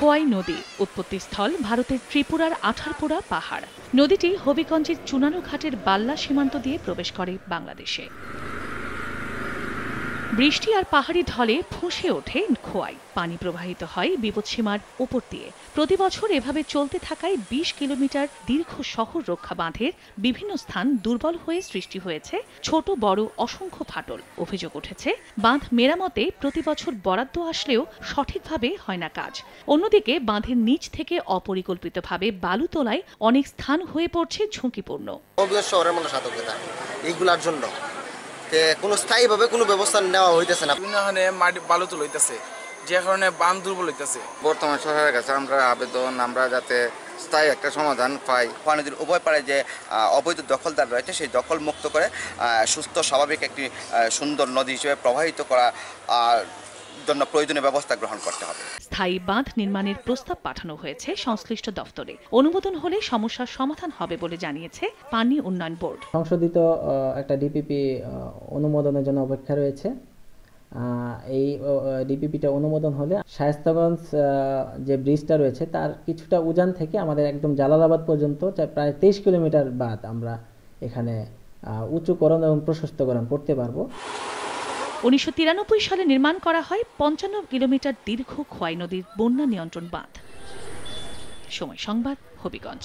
খোয়াই নদী উৎপত্তিস্থল ভারতের ত্রিপুরার আঠারপুরা পাহাড়। নদীটি হবিগঞ্জের চুনানো ঘাটের বাল্লা সীমান্ত দিয়ে প্রবেশ করে বাংলাদেশে। বৃষ্টি আর পাহাড়ি ঢলে ফুঁসে ওঠে খোয়াই। পানি প্রবাহিত হয় বিপদসীমার উপর দিয়ে। প্রতি বছর এভাবে চলতে থাকায় ২০ কিলোমিটার দীর্ঘ শহর রক্ষা বাঁধের বিভিন্ন স্থান দুর্বল হয়ে সৃষ্টি হয়েছে ছোট বড় অসংখ্য ফাটল। অভিযোগ উঠেছে বাঁধ মেরামতে প্রতি বছর বরাদ্দ আসলেও সঠিকভাবে হয় না কাজ। অন্যদিকে বাঁধের নিচ থেকে অপরিকল্পিতভাবে বালু তোলায় অনেক স্থান হয়ে পড়ছে ঝুঁকিপূর্ণ। এইগুলার জন্য কোনো স্থায়ীভাবে কোনো ব্যবস্থা নেওয়া হইতেছে না। মাটি বালু তোলা হইতেছে, যে কারণে বাঁধ দুর্বল হইতেছে। বর্তমান সরকারের কাছে আমরা যাতে স্থায়ী একটা সমাধান পাই। খোয়াই নদীর উভয় পাড়ে যে অবৈধ দখলদার রয়েছে সেই দখল মুক্ত করে সুস্থ স্বাভাবিক একটি সুন্দর নদী হিসেবে প্রবাহিত করা জন্য প্রয়োজনীয় ব্যবস্থা গ্রহণ করতে হবে। স্থায়ী বাঁধ নির্মাণের প্রস্তাব পাঠানো হয়েছে সংশ্লিষ্ট দফতরে। অনুমোদন হলে সমস্যার সমাধান হবে বলে জানিয়েছে পানি উন্নয়ন বোর্ড। সংশোধিত একটা ডিপিপি অনুমোদনের জন্য অপেক্ষা রয়েছে। এই ডিপিপিটা অনুমোদন হলে শায়েস্তাগঞ্জ যে ব্রিজটা রয়েছে তার কিছুটা উজান থেকে আমাদের একদম জালালাবাদ পর্যন্ত প্রায় ২৩ কিলোমিটার বাঁধ আমরা এখানে উঁচুকরণ এবং প্রশস্তকরণ করতে পারবো। ১৯৯৩ সালে নির্মাণ করা হয় ৫৫ কিলোমিটার দীর্ঘ খোয়াই নদীর বন্যা নিয়ন্ত্রণ বাঁধ। সময় সংবাদ, হবিগঞ্জ।